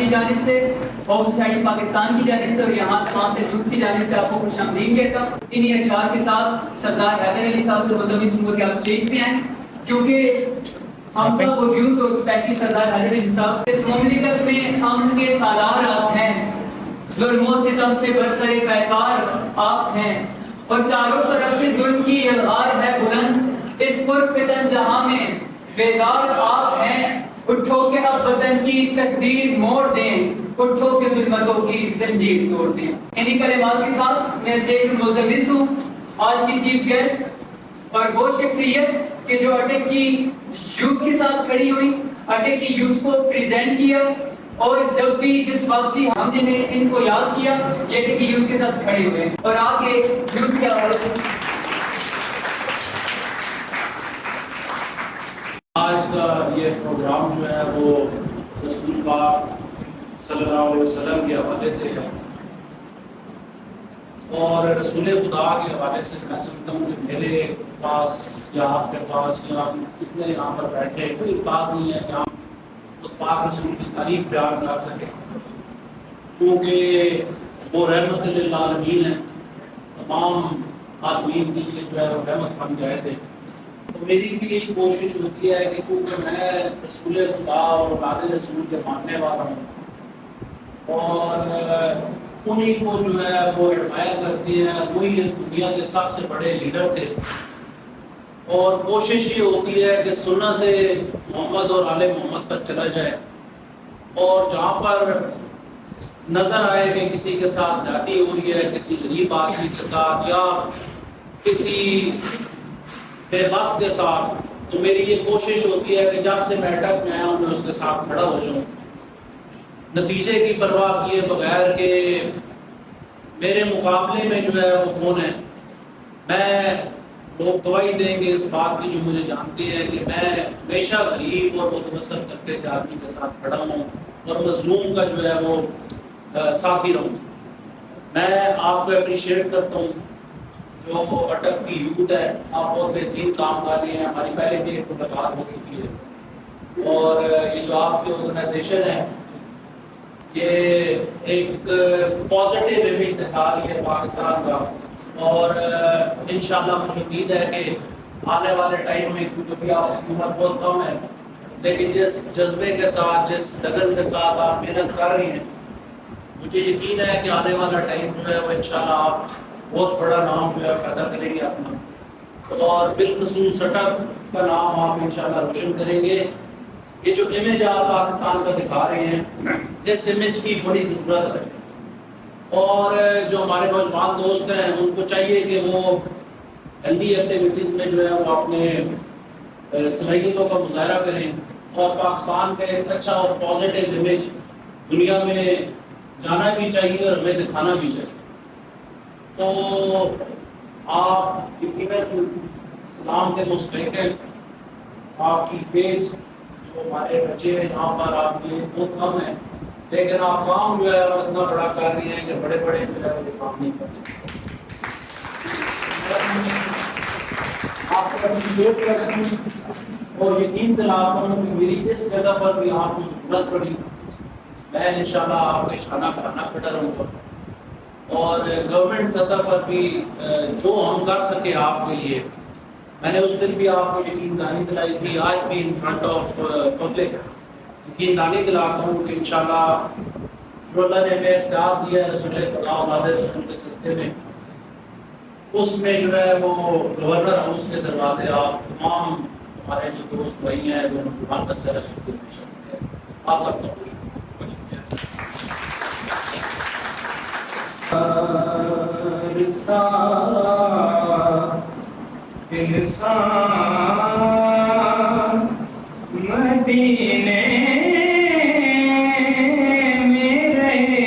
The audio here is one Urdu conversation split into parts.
کی جانب سے اور سوسائٹی پاکستان کی جانب سے اور یہاں تمام یوتھ کی جانب سے آپ کو خوش آمدید کہتا ہوں. انہی اشعار کے ساتھ سردار حیدر علی صاحب سے مطلب اس کہ آپ اسٹیج پہ آئیں کیونکہ ہم سب وہ یوتھ اور اسپیشلی سردار حیدر علی صاحب اس مملکت میں امن کے سالار آپ ہیں, ظلم و ستم سے برسر پیکار آپ ہیں اور چاروں طرف سے ظلم کی الغار ہے بلند, اس پرفتن جہاں میں بیدار آپ ہیں. اٹھو کہ اب وطن کی تقدیر موڑ دیں, اٹھو کہ ظلمتوں کی زنجیر توڑ دیں. انہی کلمات کے ساتھ میں اسٹیج میں ملتمس ہوں آج کی چیف گیسٹ اور وہ شخصیت کہ جو اٹک کی یوتھ کے ساتھ کھڑی ہوئی, اٹک کی یوتھ کو پریزنٹ کیا اور جب بھی جس وقت بھی ہم نے ان کو یاد کیا یہ اٹک کی یوتھ کے ساتھ کھڑے ہوئے اور آپ کے یوتھ کے حوالے سے آج کا یہ پروگرام جو ہے وہ رسول پاک صلی اللہ علیہ وسلم کے حوالے سے ہے اور رسول خدا کے حوالے سے میں سمجھتا ہوں کہ میرے پاس یا آپ کے پاس یا اتنے یہاں پر بیٹھے کوئی الفاظ نہیں ہے کہ ہم اس پاک رسول کی تعریف بیان کر سکیں کیونکہ وہ رحمت للعالمین ہے, تمام عالمین کے لیے جو ہے وہ رحمت بن گئے تھے. تو میری بھی یہی کوشش ہوتی ہے کہ کیونکہ میں رسول خدا اور اولاد رسول کے ماننے والا ہوں اور انہی کو جو ہے وہ ایڈمائر کرتے ہیں, وہی اس دنیا کے سب سے بڑے لیڈر تھے اور کوشش یہ ہوتی ہے کہ سنت محمد اور آل محمد پر چلا جائے اور جہاں پر نظر آئے کہ کسی کے ساتھ زیادتی ہو رہی ہے, کسی غریب آدمی کے ساتھ یا کسی بے بس کے ساتھ, تو میری یہ کوشش ہوتی ہے کہ جب سے میں اٹک میں آیا ہوں میں اس کے ساتھ کھڑا ہو جاؤں, نتیجے کی پرواہ کیے بغیر کہ میرے مقابلے میں جو ہے وہ کون ہے. میں لوگ گواہی دیں گے اس بات کی جو مجھے جانتے ہیں کہ میں ہمیشہ غریب اور متوسط طبقے کے آدمی کے ساتھ کھڑا ہوں اور مظلوم کا جو ہے وہ ساتھی رہوں. میں آپ کو اپریشیٹ کرتا ہوں جو اٹک کی یوتھ ہے, آپ بہت بہترین کام کر رہے ہیں. ہماری پہلے بھی ایک ملاقات ہو چکی ہے اور یہ جو آپ کی آرگنائزیشن ہے یہ ایک پازیٹیو امیج دکھا رہی ہے پاکستان کا اور انشاءاللہ مجھے امید ہے کہ آنے والے ٹائم میں کیونکہ آپ کی عمر بہت کم ہے لیکن جس جذبے کے ساتھ جس لگن کے ساتھ آپ محنت کر رہی ہیں مجھے یقین ہے کہ آنے والا ٹائم جو ہے وہ انشاءاللہ آپ بہت بڑا نام جو ہے پیدا کریں گے اپنا اور بالخصوص اٹک کا نام آپ انشاءاللہ روشن کریں گے. یہ جو امیج آپ پاکستان کا دکھا رہے ہیں اس امیج کی بڑی ضرورت ہے اور جو ہمارے نوجوان دوست ہیں ان کو چاہیے کہ وہ ہیلدی ایکٹیویٹیز میں جو ہے وہ اپنے صلاحیتوں کا مظاہرہ کریں اور پاکستان کا ایک اچھا اور پازیٹیو امیج دنیا میں جانا بھی چاہیے اور ہمیں دکھانا بھی چاہیے. تو آپ یقیناً اسلام کے مستحق ہیں, آپ کی پیج جو ہمارے بچے ہیں یہاں پر آپ کے بہت کم ہیں لیکن آپ کام جو ہے وہ اتنا بڑا کر رہی ہیں کہ بڑے بڑے جو ہے وہ کام نہیں کر سکتے. آپ کو اپریشیٹ کرتے ہیں اور یقین دلاتا ہوں کہ میری اس جگہ پر بھی آپ کو ضرورت پڑی میں انشاءاللہ آپ کا اشارہ کرانا کھڑا رہوں گا اور گورنمنٹ سطح پر بھی جو ہم کر سکے آپ کے لیے. میں نے اس دن بھی آپ کو یقین دہانی دلائی تھی, آج بھی ان فرنٹ آف پبلک یقین دہانی دلاتا ہوں کہ انشاءاللہ جو اللہ نے ہمیں اختیار دیا ہے رسول خدا اولاد رسول کے صدقے میں اس میں جو ہے وہ گورنر ہاؤس کے دروازے آپ تمام ہمارے جو دوست بھائی ہیں جو نوجوان رسول کے آپ سب کا مدینے میں رہے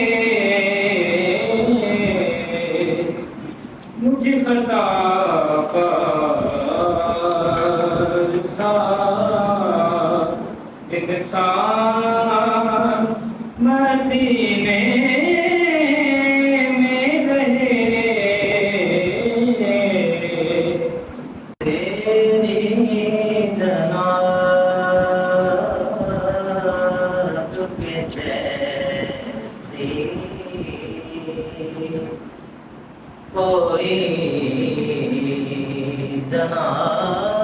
مجھے خطا انسان مدینے میں رہے تیری جناب کے چین کوئی جناب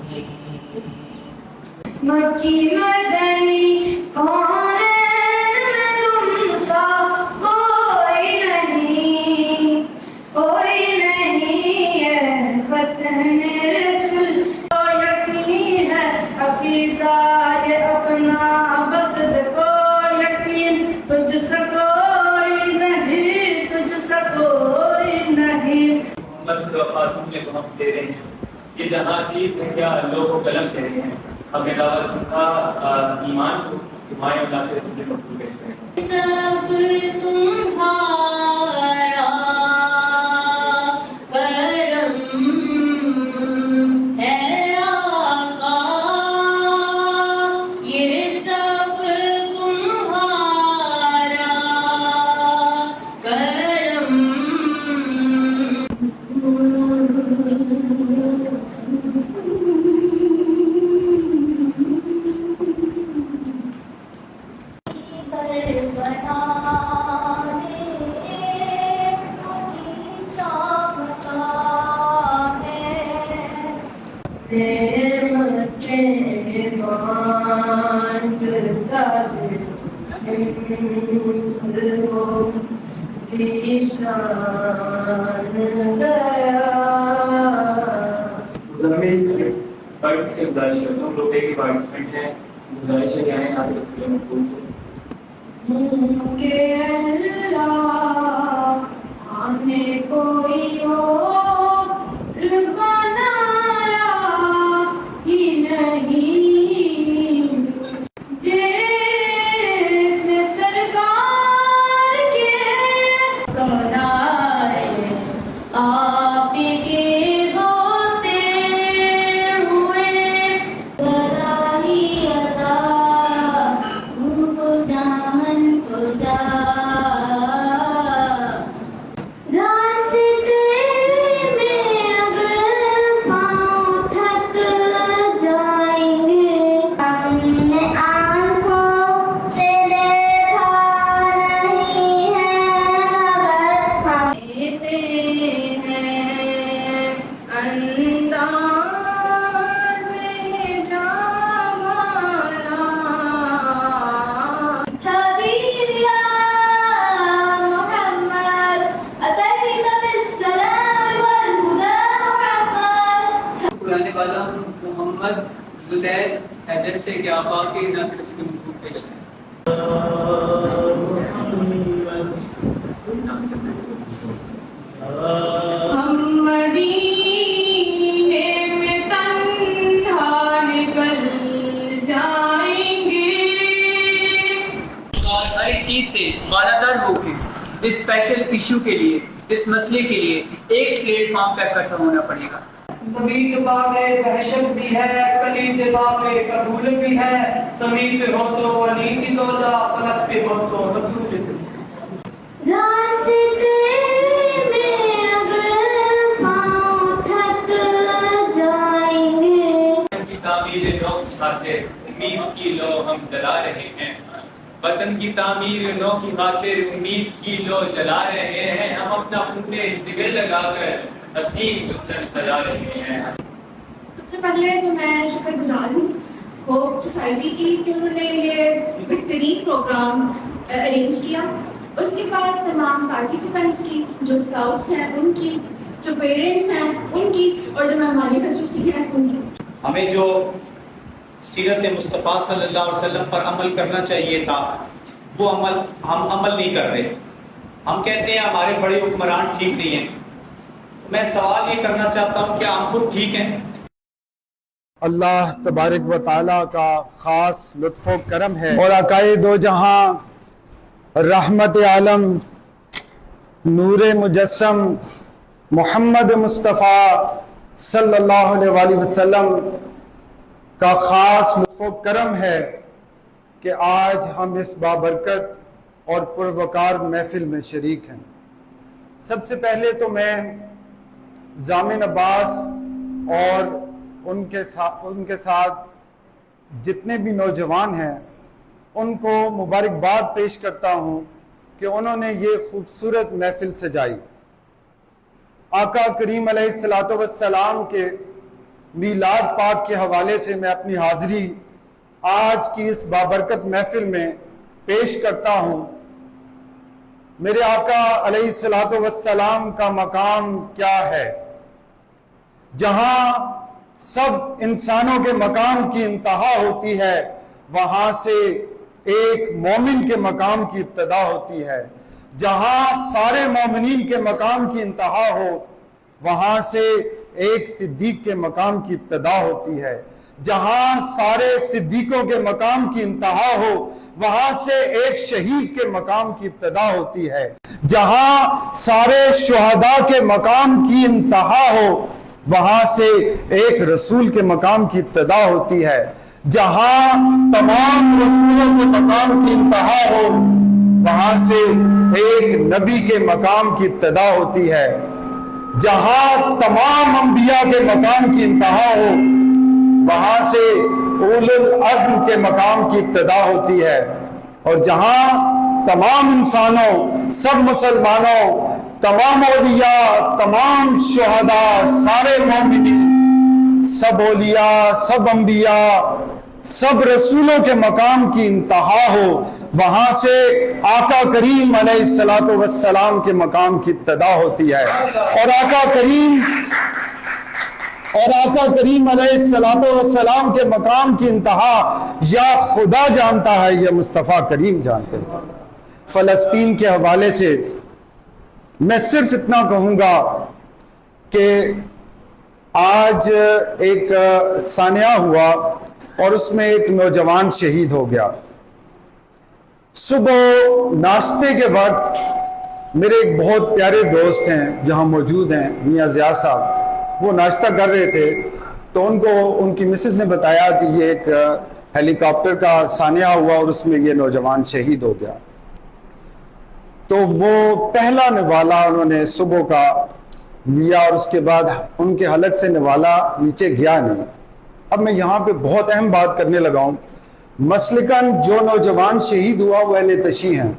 نہیں. مکی مدنی کون میں تم سا کوئی نہیں ہے فتن رسول اور یقین ہے عقیدہ یہ اپنا بسد کو یقین تجھ سے کوئی نہیں محمد صلی اللہ علیہ وسلم کو ہم دے رہے ہیں. یہ جہاں چیز ہے کیا لوگ کو قلم دے رہے ہیں. ہمیں دعوت کا ایمان کو حمایت اللہ کے رسول مقبول پیش کریں. سب تمہارا کرم ہے آقا، یہ سب تمہارا کرم. پارٹ سے گزارش کرتا ہوں، لوگ ایک پارٹیسپینٹ ہیں، گزارش ہے کہ آئیں آپ رسول مقبول سے. کہ اللہ آنے کوئی اور بنایا ہی نہیں، جس نے سرکار کے سنائے آپ کے ہوتے ہوئے بڑائی ادا کو جان کو جا راستے میں اگر پاؤں تھک جائیں گے، ہم نے آنکھوں سے دیکھا نہیں ہے مگر دیتے ہیں انداز جمالا. حبیب یا محمد اتیت بالسلام والہدی محمد. پرانے والا محمد زبیر حیدر سے کہ آپ آ کے نعت رسول مقبول پیش کریں. ہم مدینے میں تنہا نکل جائیں گے. آئی سے بالادار ہو کے اس اسپیشل ایشو کے لیے، اس مسئلے کے لیے ایک پلیٹ فارم پہ اکٹھا ہونا پڑے گا. نبید باغ وحشت بھی ہے، کلید باغ قبول بھی ہے، زمین پہ ہو تو علی کی زوجہ، فلک پہ ہو تو رسول بھی. راستے میں اگر پاؤں تھک جائیں گے، وطن کی تعمیر نو کی خاطر امید کی لو ہم جلا رہے ہیں. وطن کی تعمیر نو کی خاطر امید کی لو جلا رہے ہیں. ہم اپنا پورے جگر لگا کر حسین گلشن سجا رہے ہیں. سب سے پہلے تو میں شکر گزار ہوں ہوپ سوسائٹی کی کہ انہوں نے یہ بہترین پروگرام ارینج کیا. اس کے بعد تمام پارٹیسپینٹس کی، جو اسکاؤٹس ہیں ان کی، جو پیرنٹس ہیں ان کی، اور جو مہمانی خصوصی ہیں ان کی. ہمیں جو سیرت مصطفیٰ صلی اللہ علیہ وسلم پر عمل کرنا چاہیے تھا وہ عمل ہم عمل نہیں کر رہے. ہم کہتے ہیں ہمارے بڑے حکمران ٹھیک نہیں ہیں. میں سوال یہ کرنا چاہتا ہوں کہ ہم خود ٹھیک ہیں؟ اللہ تبارک و تعالیٰ کا خاص لطف و کرم ہے اور عقائد دو جہاں رحمت عالم نور مجسم محمد مصطفیٰ صلی اللہ علیہ وآلہ وسلم کا خاص لطف و کرم ہے کہ آج ہم اس بابرکت اور پروقار محفل میں شریک ہیں. سب سے پہلے تو میں ضامن عباس اور ان کے ساتھ جتنے بھی نوجوان ہیں ان کو مبارکباد پیش کرتا ہوں کہ انہوں نے یہ خوبصورت محفل سجائی. آقا کریم علیہ السلام کے میلاد پاک کے حوالے سے میں اپنی حاضری آج کی اس بابرکت محفل میں پیش کرتا ہوں. میرے آقا علیہ السلام کا مقام کیا ہے؟ جہاں سب انسانوں کے مقام کی انتہا ہوتی ہے وہاں سے ایک مومن کے مقام کی ابتدا ہوتی ہے. جہاں سارے مومنین کے مقام کی انتہا ہو وہاں سے ایک صدیق کے مقام کی ابتدا ہوتی ہے. جہاں سارے صدیقوں کے مقام کی انتہا ہو وہاں سے ایک شہید کے مقام کی ابتدا ہوتی ہے. جہاں سارے شہداء کے مقام کی انتہا ہو وہاں سے ایک رسول کے مقام کی ابتدا ہوتی ہے. جہاں تمام رسولوں کے مقام کی انتہا ہو وہاں سے ایک نبی کے مقام کی ابتدا ہوتی ہے. جہاں تمام انبیاء کے مقام کی انتہا ہو وہاں سے اولو العزم کے مقام کی ابتدا ہوتی ہے. اور جہاں تمام انسانوں، سب مسلمانوں، تمام اولیاء، تمام شہداء، سارے مومنین، سب اولیاء، سب انبیاء، سب رسولوں کے مقام کی انتہا ہو وہاں سے آقا کریم علیہ السلام کے مقام کی ابتدا ہوتی ہے. اور آقا کریم علیہ السلام کے مقام کی انتہا یا خدا جانتا ہے یا مصطفیٰ کریم جانتے ہیں. فلسطین کے حوالے سے میں صرف اتنا کہوں گا کہ آج ایک سانحہ ہوا اور اس میں ایک نوجوان شہید ہو گیا. صبح ناشتے کے وقت میرے ایک بہت پیارے دوست ہیں جہاں موجود ہیں، میاں ضیاء صاحب، وہ ناشتہ کر رہے تھے تو ان کی مسز نے بتایا کہ یہ ایک ہیلی کاپٹر کا سانحہ ہوا اور اس میں یہ نوجوان شہید ہو گیا. تو وہ پہلا نوالا انہوں نے صبح کا لیا اور اس کے بعد ان کے حلق سے نوالا نیچے گیا نہیں. اب میں یہاں پہ بہت اہم بات کرنے لگا ہوں. مسلکن جو نوجوان شہید ہوا وہ اہل تشیع ہیں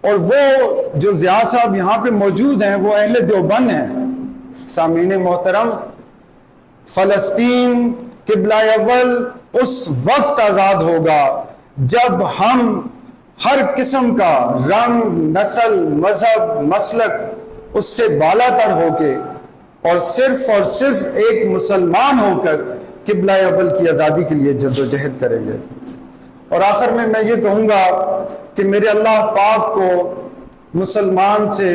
اور وہ جو ضیاء صاحب یہاں پہ موجود ہیں وہ اہل دیوبند ہیں. سامعین محترم، فلسطین قبلہ اول اس وقت آزاد ہوگا جب ہم ہر قسم کا رنگ، نسل، مذہب، مسلک اس سے بالا تر ہو کے اور صرف ایک مسلمان ہو کر قبلہ اول کی آزادی کے لیے جدوجہد کریں گے. اور آخر میں یہ کہوں گا کہ میرے اللہ پاک کو مسلمان سے،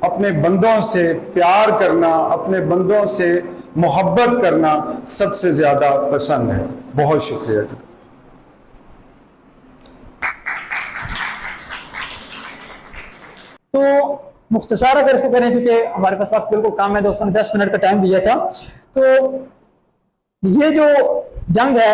اپنے بندوں سے پیار کرنا، اپنے بندوں سے محبت کرنا سب سے زیادہ پسند ہے. بہت شکریہ. تو مختصر اگر اس کو کریں کیونکہ ہمارے پاس وقت بالکل کام ہے، دوستوں نے 10 منٹ کا ٹائم دیا تھا. تو یہ جو جنگ ہے